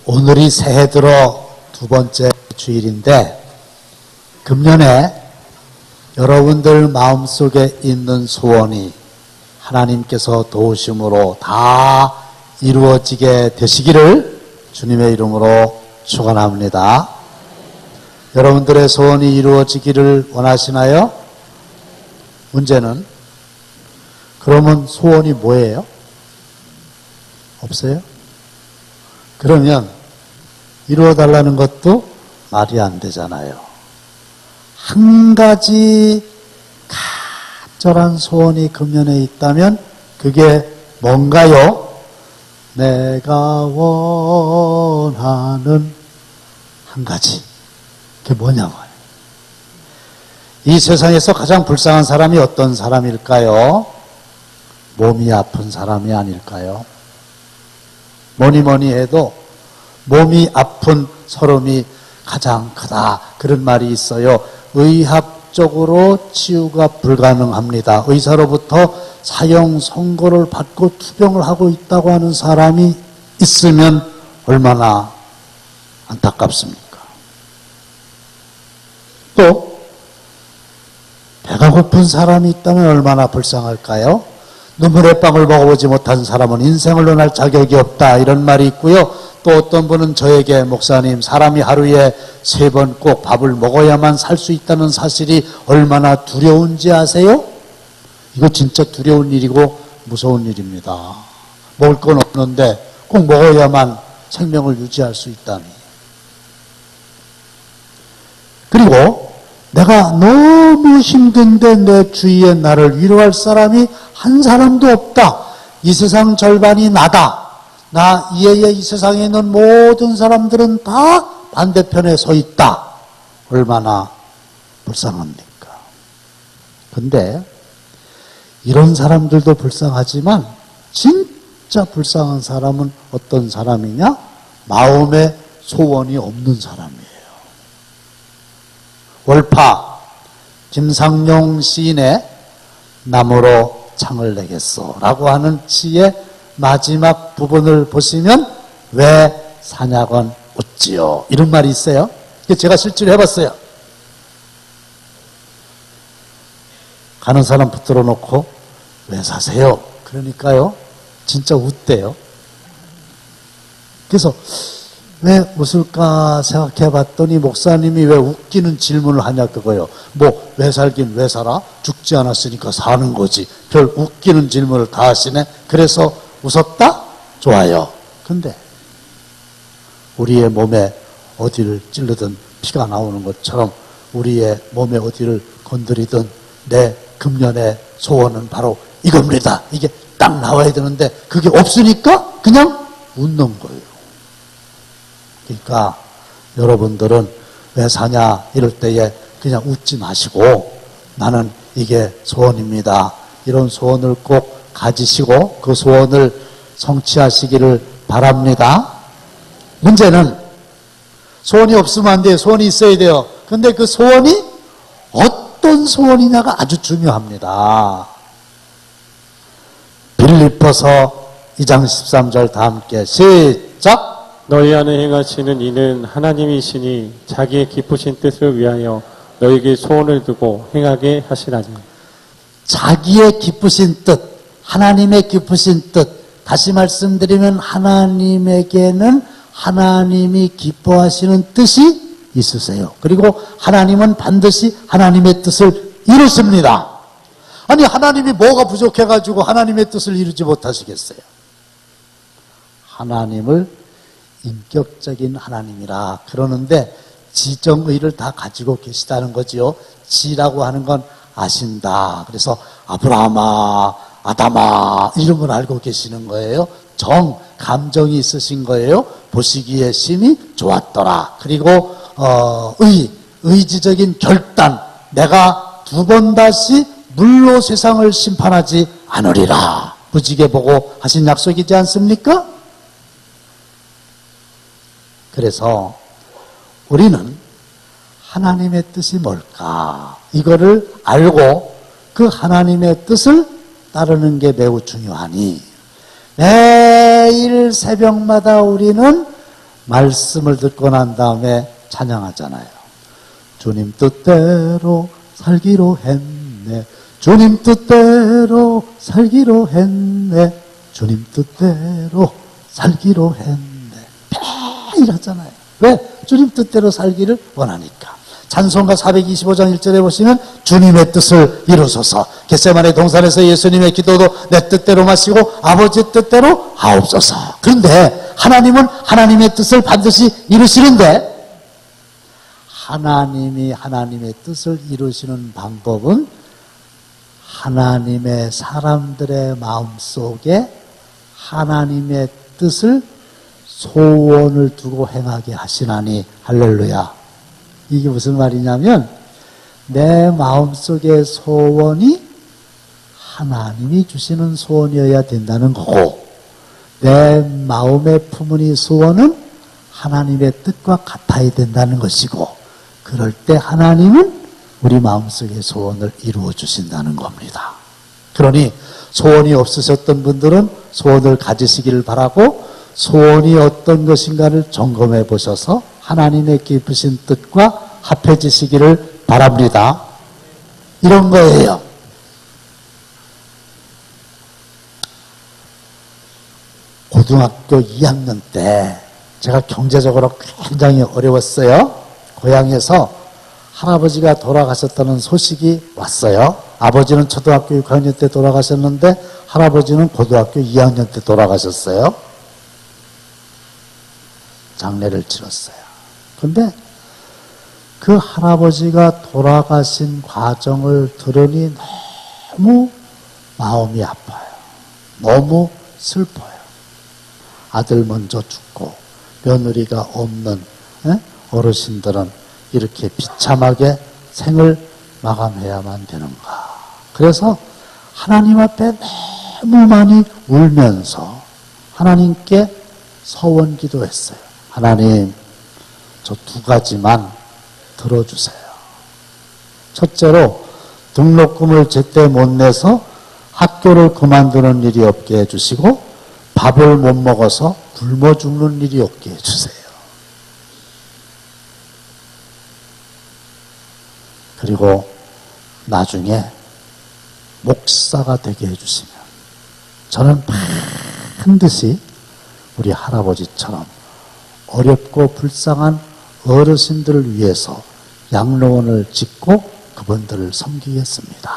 오늘이 새해 들어 두 번째 주일인데 금년에 여러분들 마음속에 있는 소원이 하나님께서 도우심으로 다 이루어지게 되시기를 주님의 이름으로 축원합니다. 여러분들의 소원이 이루어지기를 원하시나요? 문제는 그러면 소원이 뭐예요? 없어요? 그러면 이루어달라는 것도 말이 안 되잖아요. 한 가지 간절한 소원이 금년에 있다면 그게 뭔가요? 내가 원하는 한 가지. 그게 뭐냐고요. 이 세상에서 가장 불쌍한 사람이 어떤 사람일까요? 몸이 아픈 사람이 아닐까요? 뭐니 해도 몸이 아픈 서름이 가장 크다. 그런 말이 있어요. 의학적으로 치유가 불가능합니다. 의사로부터 사형 선고를 받고 투병을 하고 있다고 하는 사람이 있으면 얼마나 안타깝습니까? 또 배가 고픈 사람이 있다면 얼마나 불쌍할까요? 눈물의 빵을 먹어보지 못한 사람은 인생을 논할 자격이 없다. 이런 말이 있고요. 또 어떤 분은 저에게 목사님 사람이 하루에 3번 꼭 밥을 먹어야만 살 수 있다는 사실이 얼마나 두려운지 아세요? 이거 진짜 두려운 일이고 무서운 일입니다. 먹을 건 없는데 꼭 먹어야만 생명을 유지할 수 있다니. 그리고 내가 너무 힘든데 내 주위에 나를 위로할 사람이 한 사람도 없다. 이 세상 절반이 나다. 나 이외에 이 세상에 있는 모든 사람들은 다 반대편에 서 있다. 얼마나 불쌍합니까? 근데 이런 사람들도 불쌍하지만 진짜 불쌍한 사람은 어떤 사람이냐? 마음에 소원이 없는 사람이에요. 월파 김상용 시인의 나무로 창을 내겠소 라고 하는 시의 마지막 부분을 보시면 왜 사냐건 웃지요 이런 말이 있어요. 제가 실제로 해봤어요. 가는 사람 붙들어 놓고 왜 사세요? 그러니까요 진짜 웃대요. 그래서 왜 웃을까 생각해 봤더니 목사님이 왜 웃기는 질문을 하냐 그거예요. 뭐 왜 살긴 왜 살아? 죽지 않았으니까 사는 거지. 별 웃기는 질문을 다 하시네. 그래서 웃었다? 좋아요. 근데 우리의 몸에 어디를 찔르든 피가 나오는 것처럼 우리의 몸에 어디를 건드리든 내 금년의 소원은 바로 이겁니다. 이게 딱 나와야 되는데 그게 없으니까 그냥 웃는 거예요. 그러니까 여러분들은 왜 사냐 이럴 때에 그냥 웃지 마시고 나는 이게 소원입니다. 이런 소원을 꼭 가지시고 그 소원을 성취하시기를 바랍니다. 문제는 소원이 없으면 안 돼요. 소원이 있어야 돼요. 근데 그 소원이 어떤 소원이냐가 아주 중요합니다. 빌립보서 2장 13절 다 함께 시작! 너희 안에 행하시는 이는 하나님이시니 자기의 기쁘신 뜻을 위하여 너희에게 소원을 두고 행하게 하시라니. 자기의 기쁘신 뜻, 하나님의 기쁘신 뜻. 다시 말씀드리면 하나님에게는 하나님이 기뻐하시는 뜻이 있으세요. 그리고 하나님은 반드시 하나님의 뜻을 이루십니다. 아니 하나님이 뭐가 부족해가지고 하나님의 뜻을 이루지 못하시겠어요? 하나님을 인격적인 하나님이라 그러는데 지정의를 다 가지고 계시다는 거지요. 지라고 하는 건 아신다. 그래서 아브라함아, 아담아 이런 걸 알고 계시는 거예요. 정, 감정이 있으신 거예요. 보시기에 심히 좋았더라. 그리고 의지적인 결단. 내가 2번 다시 물로 세상을 심판하지 않으리라. 무지개 보고 하신 약속이지 않습니까? 그래서 우리는 하나님의 뜻이 뭘까? 이거를 알고 그 하나님의 뜻을 따르는 게 매우 중요하니 매일 새벽마다 우리는 말씀을 듣고 난 다음에 찬양하잖아요. 주님 뜻대로 살기로 했네. 주님 뜻대로 살기로 했네. 주님 뜻대로 살기로 했네. 매일 하잖아요. 왜? 주님 뜻대로 살기를 원하니까. 찬송가 425장 1절에 보시면 주님의 뜻을 이루소서. 겟세마네 동산에서 예수님의 기도도 내 뜻대로 마시고 아버지 뜻대로 하옵소서. 그런데 하나님은 하나님의 뜻을 반드시 이루시는데, 하나님이 하나님의 뜻을 이루시는 방법은 하나님의 사람들의 마음속에 하나님의 뜻을 소원을 두고 행하게 하시나니. 할렐루야. 이게 무슨 말이냐면, 내 마음속의 소원이 하나님이 주시는 소원이어야 된다는 거고, 내 마음에 품은 이 소원은 하나님의 뜻과 같아야 된다는 것이고, 그럴 때 하나님은 우리 마음속의 소원을 이루어 주신다는 겁니다. 그러니 소원이 없으셨던 분들은 소원을 가지시기를 바라고, 소원이 어떤 것인가를 점검해 보셔서 하나님의 깊으신 뜻과 합해지시기를 바랍니다. 이런 거예요. 고등학교 2학년 때 제가 경제적으로 굉장히 어려웠어요. 고향에서 할아버지가 돌아가셨다는 소식이 왔어요. 아버지는 초등학교 6학년 때 돌아가셨는데 할아버지는 고등학교 2학년 때 돌아가셨어요. 장례를 치렀어요. 근데 그 할아버지가 돌아가신 과정을 들으니 너무 마음이 아파요. 너무 슬퍼요. 아들 먼저 죽고 며느리가 없는 어르신들은 이렇게 비참하게 생을 마감해야만 되는가. 그래서 하나님 앞에 너무 많이 울면서 하나님께 서원 기도했어요. 하나님, 저 2가지만 들어주세요. 첫째로 등록금을 제때 못 내서 학교를 그만두는 일이 없게 해주시고, 밥을 못 먹어서 굶어 죽는 일이 없게 해주세요. 그리고 나중에 목사가 되게 해주시면 저는 반드시 우리 할아버지처럼 어렵고 불쌍한 어르신들을 위해서 양로원을 짓고 그분들을 섬기겠습니다.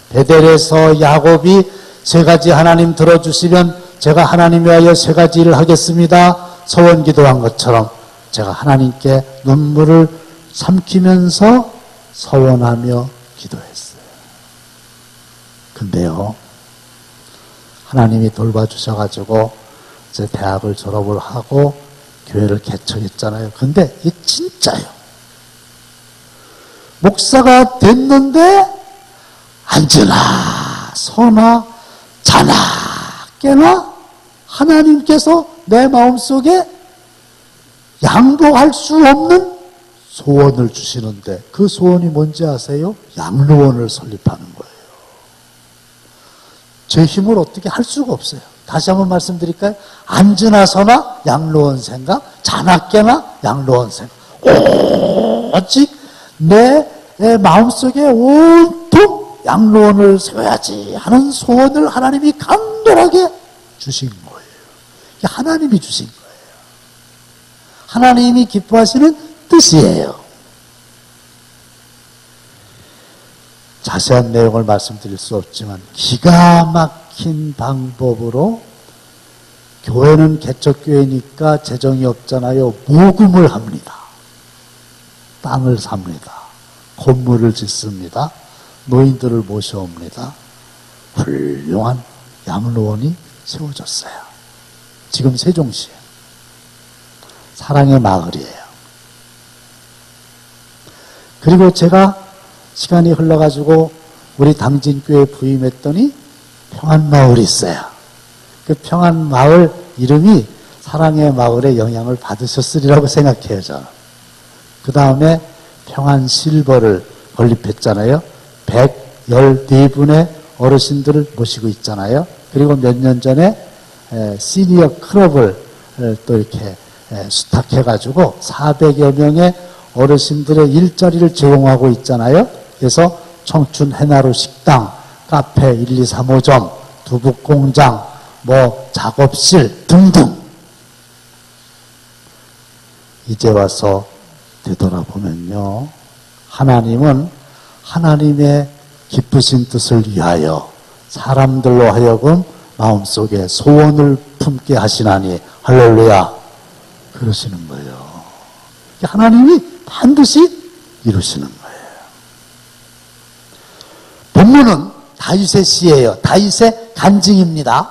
베델에서 야곱이 3가지 하나님 들어주시면 제가 하나님 위하여 3가지 일을 하겠습니다. 소원 기도한 것처럼 제가 하나님께 눈물을 삼키면서 서원하며 기도했어요. 근데요, 하나님이 돌봐주셔가지고 이제 대학을 졸업을 하고 교회를 개척했잖아요. 근데 이게 진짜요. 목사가 됐는데 앉으나 서나 자나 깨나 하나님께서 내 마음속에 양보할 수 없는 소원을 주시는데, 그 소원이 뭔지 아세요? 양로원을 설립하는 거예요. 제 힘으로 어떻게 할 수가 없어요. 다시 한번 말씀드릴까요? 앉으나 서나 양로원 생각, 자나 깨나 양로원 생각. 오직 내 마음속에 온통 양로원을 세워야지 하는 소원을 하나님이 간절하게 주신 거예요. 이게 하나님이 주신 거예요. 하나님이 기뻐하시는 뜻이에요. 자세한 내용을 말씀드릴 수 없지만 기가 막힌 방법으로, 교회는 개척교회니까 재정이 없잖아요. 모금을 합니다. 땅을 삽니다. 건물을 짓습니다. 노인들을 모셔옵니다. 훌륭한 양로원이 세워졌어요. 지금 세종시에 사랑의 마을이에요. 그리고 제가 시간이 흘러가지고 우리 당진교회에 부임했더니 평안마을이 있어요. 그 평안마을 이름이 사랑의 마을의 영향을 받으셨으리라고 생각해요, 저는. 그 다음에 평안실버를 건립했잖아요. 114분의 어르신들을 모시고 있잖아요. 그리고 몇 년 전에 시니어 클럽을 또 이렇게 수탁해가지고 400여 명의 어르신들의 일자리를 제공하고 있잖아요. 그래서 청춘 해나루 식당, 카페 1235점, 두부공장, 작업실 등등. 이제 와서 되돌아보면요, 하나님은 하나님의 기쁘신 뜻을 위하여 사람들로 하여금 마음속에 소원을 품게 하시나니 할렐루야 그러시는 거예요. 하나님이 반드시 이루시는 거예요. 본문은 다윗의 시예요. 다윗의 간증입니다.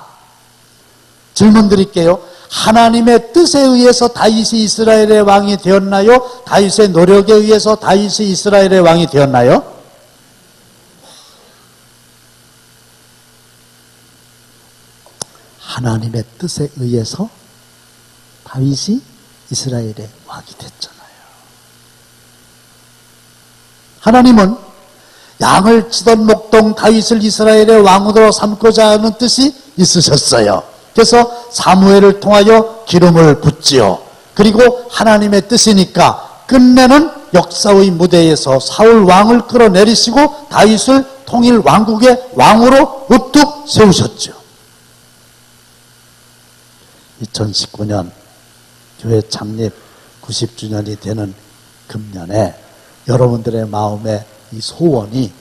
질문 드릴게요. 하나님의 뜻에 의해서 다윗이 이스라엘의 왕이 되었나요? 다윗의 노력에 의해서 다윗이 이스라엘의 왕이 되었나요? 하나님의 뜻에 의해서 다윗이 이스라엘의 왕이 됐잖아요. 하나님은 양을 치던 목동 다윗을 이스라엘의 왕으로 삼고자 하는 뜻이 있으셨어요. 그래서 사무엘을 통하여 기름을 붓지요. 그리고 하나님의 뜻이니까 끝내는 역사의 무대에서 사울 왕을 끌어내리시고 다윗을 통일 왕국의 왕으로 우뚝 세우셨죠. 2019년 교회 창립 90주년이 되는 금년에 여러분들의 마음에 이 소원이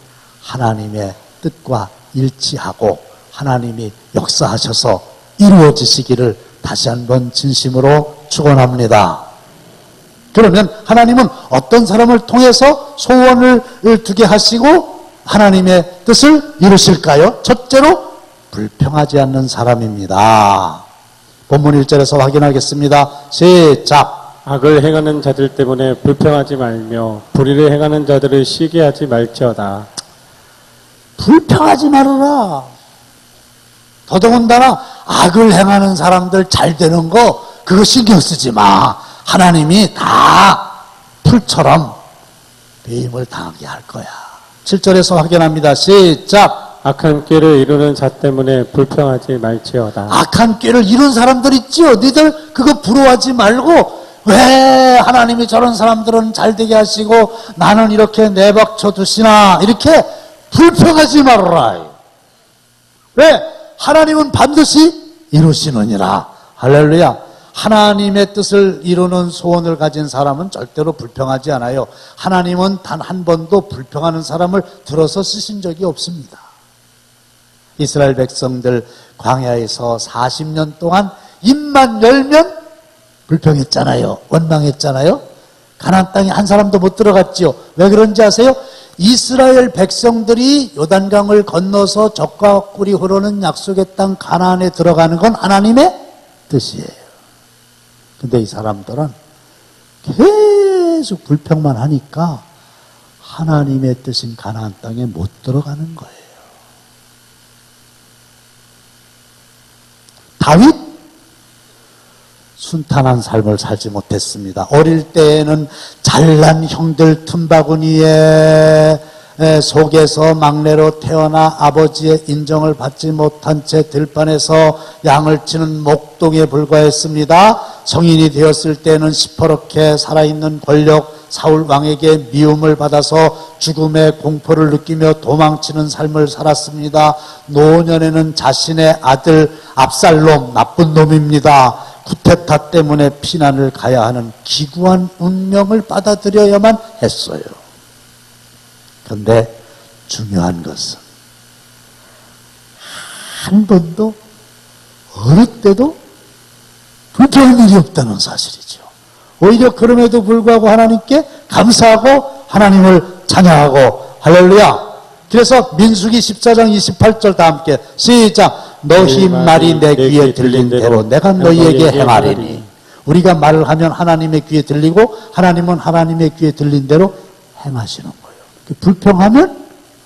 하나님의 뜻과 일치하고 하나님이 역사하셔서 이루어지시기를 다시 한번 진심으로 축원합니다. 그러면 하나님은 어떤 사람을 통해서 소원을 두게 하시고 하나님의 뜻을 이루실까요? 첫째로 불평하지 않는 사람입니다. 본문 1절에서 확인하겠습니다. 시작. 악을 행하는 자들 때문에 불평하지 말며 불의를 행하는 자들을 쉬게 하지 말지어다. 불평하지 말아라. 더더군다나 악을 행하는 사람들 잘 되는 거 그거 신경 쓰지 마. 하나님이 다 풀처럼 배임을 당하게 할 거야. 7절에서 확인합니다. 시작. 악한 꾀를 이루는 자 때문에 불평하지 말지어다. 악한 꾀를 이룬 사람들 있지요. 너희들 그거 부러워하지 말고 왜 하나님이 저런 사람들은 잘 되게 하시고 나는 이렇게 내박쳐 두시나 이렇게 불평하지 말아라. 왜? 하나님은 반드시 이루시느니라. 할렐루야. 하나님의 뜻을 이루는 소원을 가진 사람은 절대로 불평하지 않아요. 하나님은 단 한 번도 불평하는 사람을 들어서 쓰신 적이 없습니다. 이스라엘 백성들 광야에서 40년 동안 입만 열면 불평했잖아요. 원망했잖아요. 가나안 땅에 한 사람도 못 들어갔지요. 왜 그런지 아세요? 이스라엘 백성들이 요단강을 건너서 적과 꿀이 흐르는 약속의 땅 가나안에 들어가는 건 하나님의 뜻이에요. 근데 이 사람들은 계속 불평만 하니까 하나님의 뜻인 가나안 땅에 못 들어가는 거예요. 다윗 순탄한 삶을 살지 못했습니다. 어릴 때에는 잘난 형들 틈바구니에 속에서 막내로 태어나 아버지의 인정을 받지 못한 채 들판에서 양을 치는 목동에 불과했습니다. 성인이 되었을 때는 시퍼렇게 살아있는 권력 사울 왕에게 미움을 받아서 죽음의 공포를 느끼며 도망치는 삶을 살았습니다. 노년에는 자신의 아들 압살롬 나쁜 놈입니다. 쿠데타 때문에 피난을 가야 하는 기구한 운명을 받아들여야만 했어요. 그런데 중요한 것은 한 번도 어느 때도 불평한 일이 없다는 사실이죠. 오히려 그럼에도 불구하고 하나님께 감사하고 하나님을 찬양하고 할렐루야. 그래서 민수기 14장 28절 다 함께 시작. 너희 말이 내 귀에 들린 대로 내가 너희에게 행하리니. 우리가 말을 하면 하나님의 귀에 들리고 하나님은 하나님의 귀에 들린 대로 행하시는 거예요. 불평하면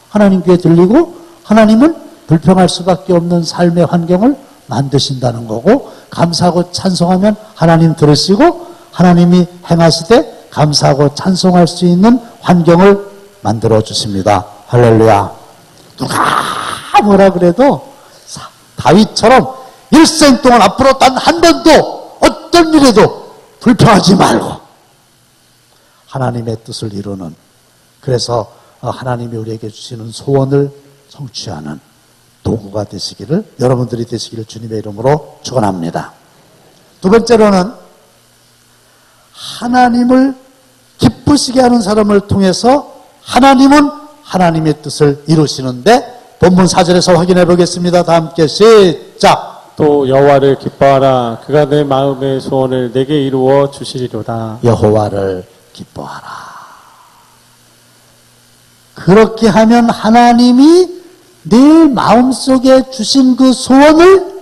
하나님 귀에 들리고 하나님은 불평할 수밖에 없는 삶의 환경을 만드신다는 거고, 감사하고 찬송하면 하나님 들으시고 하나님이 행하시되 감사하고 찬송할 수 있는 환경을 만들어 주십니다. 할렐루야. 누가 뭐라 그래도 다윗처럼 일생 동안 앞으로 단 한 번도 어떤 일에도 불평하지 말고 하나님의 뜻을 이루는, 그래서 하나님이 우리에게 주시는 소원을 성취하는 도구가 되시기를, 여러분들이 되시기를 주님의 이름으로 축원합니다. 두 번째로는 하나님을 기쁘시게 하는 사람을 통해서 하나님은 하나님의 뜻을 이루시는데, 본문 4절에서 확인해 보겠습니다. 다 함께 시작. 또 여호와를 기뻐하라. 그가 내 마음의 소원을 내게 이루어 주시리로다. 여호와를 기뻐하라. 그렇게 하면 하나님이 내 마음속에 주신 그 소원을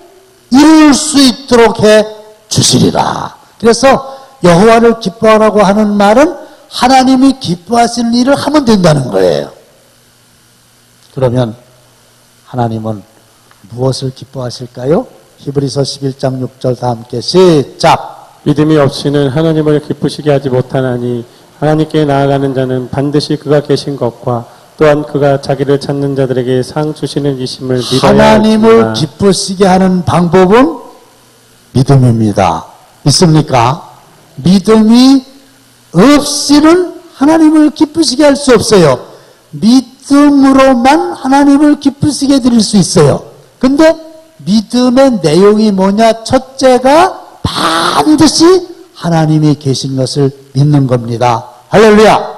이룰 수 있도록 해 주시리라. 그래서 여호와를 기뻐하라고 하는 말은 하나님이 기뻐하시는 일을 하면 된다는 거예요. 그러면 하나님은 무엇을 기뻐하실까요? 히브리서 11장 6절 다 함께 시작. 믿음이 없이는 하나님을 기쁘시게 하지 못하나니 하나님께 나아가는 자는 반드시 그가 계신 것과 또한 그가 자기를 찾는 자들에게 상 주시는 이심을 믿어야 하나님을 할지니라. 기쁘시게 하는 방법은 믿음입니다. 있습니까? 믿음이 없이는 하나님을 기쁘시게 할 수 없어요. 믿음으로만 하나님을 기쁘시게 드릴 수 있어요. 근데 믿음의 내용이 뭐냐? 첫째가 반드시 하나님이 계신 것을 믿는 겁니다. 할렐루야!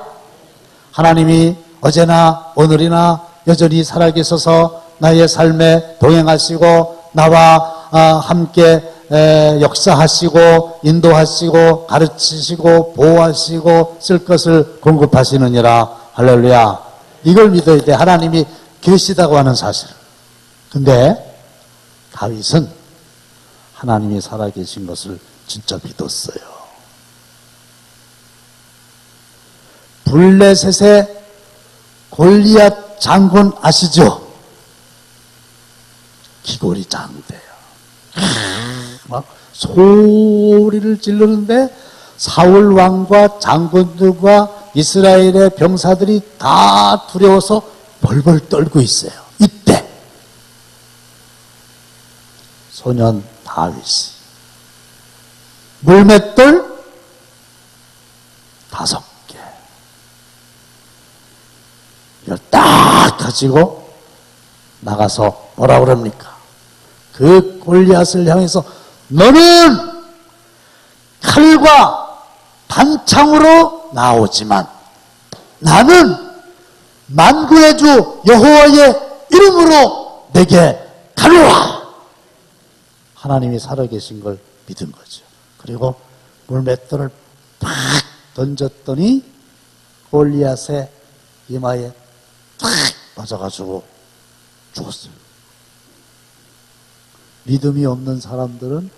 하나님이 어제나 오늘이나 여전히 살아계셔서 나의 삶에 동행하시고 나와 함께 역사하시고 인도하시고 가르치시고 보호하시고 쓸 것을 공급하시느니라. 할렐루야. 이걸 믿어야 돼. 하나님이 계시다고 하는 사실. 근데 다윗은 하나님이 살아계신 것을 진짜 믿었어요. 블레셋의 골리앗 장군 아시죠? 기골이 장대요. 막 소리를 지르는데 사울 왕과 장군들과 이스라엘의 병사들이 다 두려워서 벌벌 떨고 있어요. 이때 소년 다윗이 물맷돌 5개 이걸 딱 가지고 나가서 뭐라 그럽니까? 그 골리앗을 향해서 너는 칼과 단창으로 나오지만 나는 만군의 주 여호와의 이름으로 내게 가노라. 하나님이 살아계신 걸 믿은 거죠. 그리고 물맷돌을 팍 던졌더니 골리앗의 이마에 탁 맞아가지고 죽었어요. 믿음이 없는 사람들은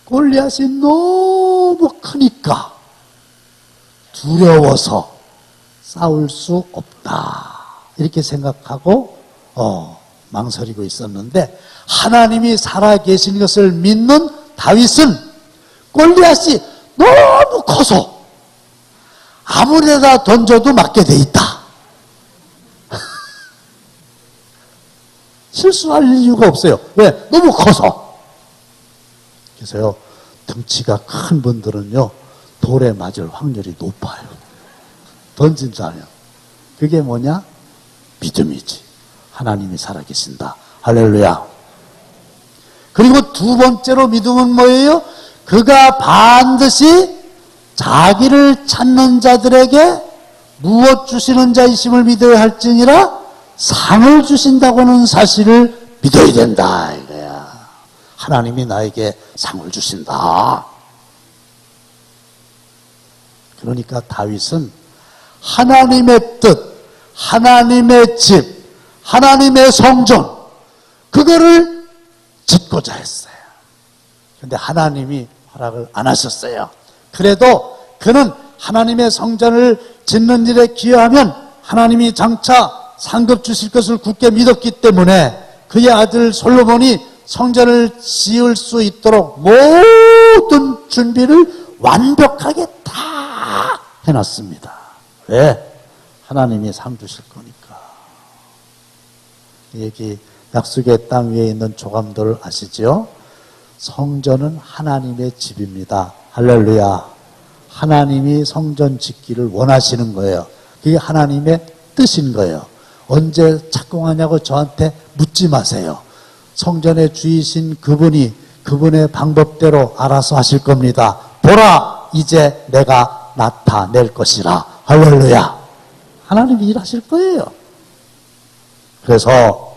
골리앗이 너무 크니까 두려워서 싸울 수 없다 이렇게 생각하고 망설이고 있었는데, 하나님이 살아계신 것을 믿는 다윗은 골리앗이 너무 커서 아무데나 던져도 맞게 돼 있다. 실수할 이유가 없어요. 왜? 너무 커서. 그래서요, 덩치가 큰 분들은요, 돌에 맞을 확률이 높아요. 던진다면. 그게 뭐냐? 믿음이지. 하나님이 살아계신다. 할렐루야. 그리고 두 번째로 믿음은 뭐예요? 그가 반드시 자기를 찾는 자들에게 무엇 주시는 자이심을 믿어야 할지니라 상을 주신다고 하는 사실을 믿어야 된다 이거야. 하나님이 나에게 상을 주신다. 그러니까 다윗은 하나님의 뜻, 하나님의 집, 하나님의 성전, 그거를 짓고자 했어요. 그런데 하나님이 허락을 안 하셨어요. 그래도 그는 하나님의 성전을 짓는 일에 기여하면 하나님이 장차 상급 주실 것을 굳게 믿었기 때문에 그의 아들 솔로몬이 성전을 지을 수 있도록 모든 준비를 완벽하게 다 해놨습니다. 왜? 하나님이 상 주실 거니까. 여기 약속의 땅 위에 있는 조감도를 아시죠? 성전은 하나님의 집입니다. 할렐루야. 하나님이 성전 짓기를 원하시는 거예요. 그게 하나님의 뜻인 거예요. 언제 착공하냐고 저한테 묻지 마세요. 성전의 주이신 그분이 그분의 방법대로 알아서 하실 겁니다. 보라, 이제 내가 나타낼 것이라. 할렐루야. 하나님이 일하실 거예요. 그래서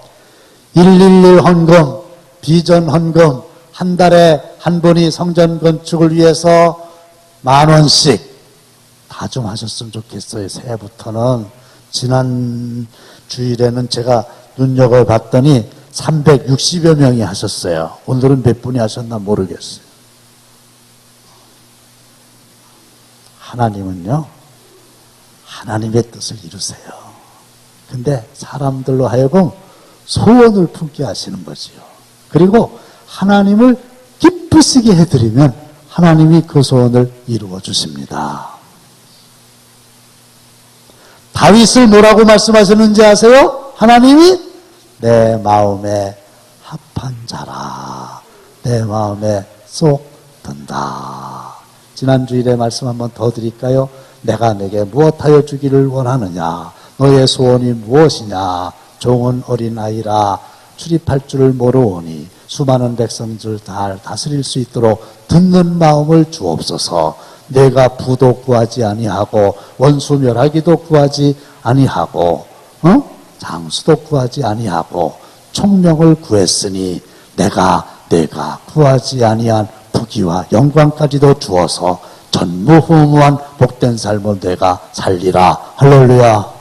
111 헌금, 비전 헌금, 한 달에 한 분이 성전 건축을 위해서 10,000원씩 다 좀 하셨으면 좋겠어요. 새해부터는. 지난 주일에는 제가 눈여겨봤더니 360여 명이 하셨어요. 오늘은 몇 분이 하셨나 모르겠어요. 하나님은요, 하나님의 뜻을 이루세요. 근데 사람들로 하여금 소원을 품게 하시는 거지요. 그리고 하나님을 기쁘시게 해드리면 하나님이 그 소원을 이루어 주십니다. 다윗을 뭐라고 말씀하셨는지 아세요? 하나님이 내 마음에 합한 자라. 내 마음에 쏙 든다. 지난 주일에 말씀 한번 더 드릴까요? 내가 내게 무엇하여 주기를 원하느냐? 너의 소원이 무엇이냐? 종은 어린아이라 출입할 줄을 모르오니 수많은 백성들 다 다스릴 수 있도록 듣는 마음을 주옵소서. 내가 부도 구하지 아니하고 원수 멸하기도 구하지 아니하고 장수도 구하지 아니하고 총명을 구했으니 내가 구하지 아니한 부귀와 영광까지도 주어서 전무후무한 복된 삶을 내가 살리라. 할렐루야.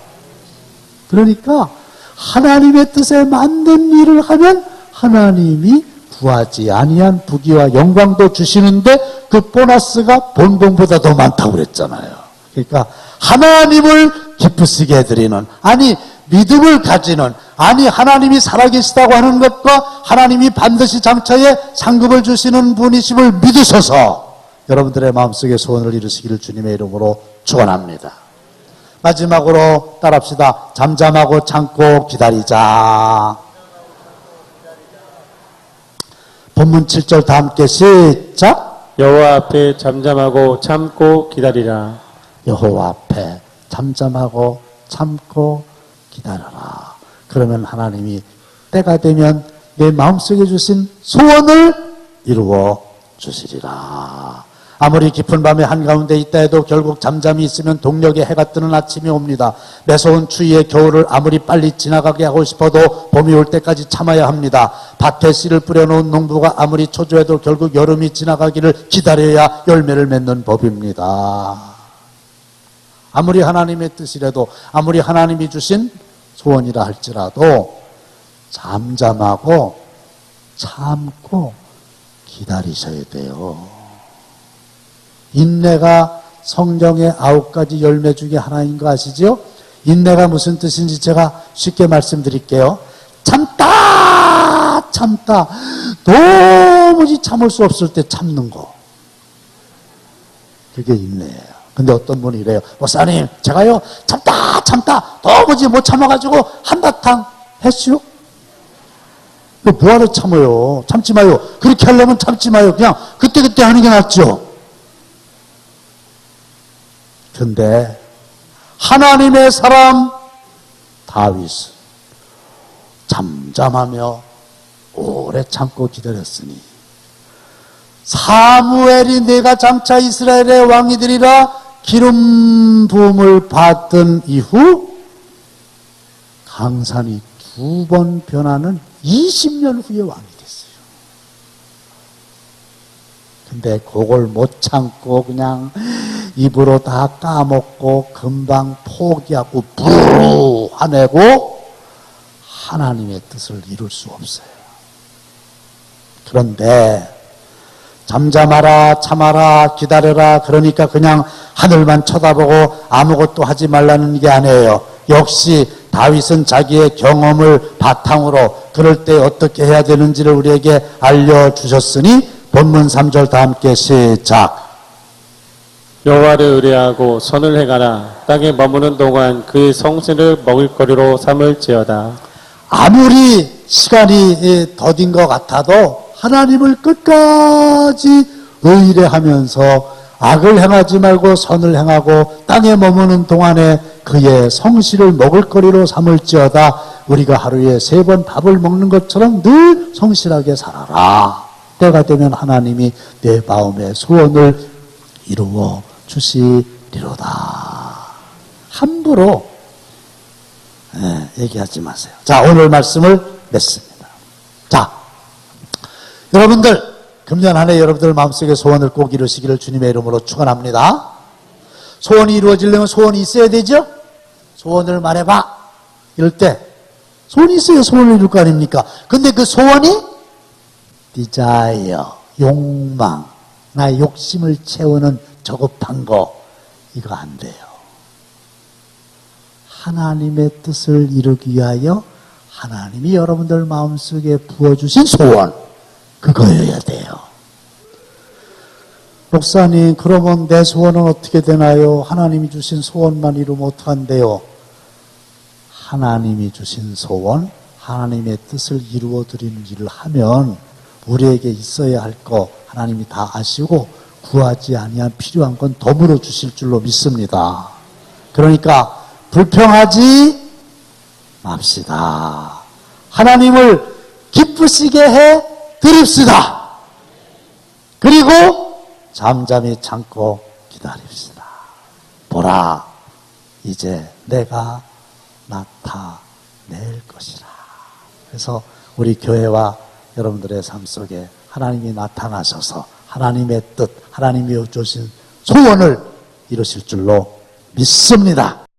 그러니까 하나님의 뜻에 맞는 일을 하면 하나님이 구하지 아니한 부귀와 영광도 주시는데 그 보너스가 본봉보다 더 많다고 그랬잖아요. 그러니까 하나님을 기쁘시게 해드리는, 아니 믿음을 가지는, 아니 하나님이 살아계시다고 하는 것과 하나님이 반드시 장차에 상급을 주시는 분이심을 믿으셔서 여러분들의 마음속에 소원을 이루시기를 주님의 이름으로 축원합니다. 마지막으로 따라합시다. 잠잠하고 참고 기다리자. 본문 7절 다 함께 시작. 여호와 앞에 잠잠하고 참고 기다리라. 여호와 앞에 잠잠하고 참고 기다려라. 그러면 하나님이 때가 되면 내 마음속에 주신 소원을 이루어 주시리라. 아무리 깊은 밤에 한가운데 있다 해도 결국 잠잠히 있으면 동력에 해가 뜨는 아침이 옵니다. 매서운 추위의 겨울을 아무리 빨리 지나가게 하고 싶어도 봄이 올 때까지 참아야 합니다. 밭에 씨를 뿌려놓은 농부가 아무리 초조해도 결국 여름이 지나가기를 기다려야 열매를 맺는 법입니다. 아무리 하나님의 뜻이라도, 아무리 하나님이 주신 소원이라 할지라도 잠잠하고 참고 기다리셔야 돼요. 인내가 성경의 9가지 열매 중에 하나인 거 아시죠? 인내가 무슨 뜻인지 제가 쉽게 말씀드릴게요. 참다 도무지 참을 수 없을 때 참는 거, 그게 인내예요. 근데 어떤 분이 이래요. 목사님, 제가요 참다 도무지 못 참아가지고 한바탕 했슈? 뭐하러 참아요? 참지 마요. 그렇게 하려면 참지 마요. 그냥 그때 하는 게 낫죠. 근데 하나님의 사람 다윗은 잠잠하며 오래 참고 기다렸으니 사무엘이 내가 장차 이스라엘의 왕이 되리라 기름 부음을 받은 이후 강산이 2번 변하는 20년 후에 왕이 됐어요. 근데 그걸 못 참고 그냥 입으로 다 까먹고 금방 포기하고 부르르 화내고 하나님의 뜻을 이룰 수 없어요. 그런데 잠잠하라, 참아라, 기다려라, 그러니까 그냥 하늘만 쳐다보고 아무것도 하지 말라는 게 아니에요. 역시 다윗은 자기의 경험을 바탕으로 그럴 때 어떻게 해야 되는지를 우리에게 알려주셨으니 본문 3절 다 함께 시작. 여호와를 의뢰하고 선을 행하라. 땅에 머무는 동안 그 성신을 먹을거리로 삼을지어다. 아무리 시간이 더딘 것 같아도 하나님을 끝까지 의뢰하면서 악을 행하지 말고 선을 행하고 땅에 머무는 동안에 그의 성실을 먹을거리로 삼을지어다. 우리가 하루에 3번 밥을 먹는 것처럼 늘 성실하게 살아라. 때가 되면 하나님이 내 마음의 소원을 이루어 주시리로다. 함부로 얘기하지 마세요. 자, 오늘 말씀을 맺습니다. 자, 여러분들 금년 한 해 여러분들 마음속에 소원을 꼭 이루시기를 주님의 이름으로 축원합니다. 소원이 이루어지려면 소원이 있어야 되죠? 소원을 말해봐. 이럴 때 소원이 있어야 소원을 이룰 거 아닙니까? 근데 그 소원이 desire, 욕망, 나의 욕심을 채우는 저급한 거, 이거 안 돼요. 하나님의 뜻을 이루기 위하여 하나님이 여러분들 마음속에 부어주신 소원, 그거여야 돼요. 목사님, 그러면 내 소원은 어떻게 되나요? 하나님이 주신 소원만 이루면 어떡한대요? 하나님이 주신 소원, 하나님의 뜻을 이루어드리는 일을 하면 우리에게 있어야 할 거 하나님이 다 아시고 구하지 아니한 필요한 건 덤으로 주실 줄로 믿습니다. 그러니까 불평하지 맙시다. 하나님을 기쁘시게 해 드립시다. 그리고 잠잠히 참고 기다립시다. 보라, 이제 내가 나타낼 것이라. 그래서 우리 교회와 여러분들의 삶 속에 하나님이 나타나셔서 하나님의 뜻, 하나님이 주신 소원을 이루실 줄로 믿습니다.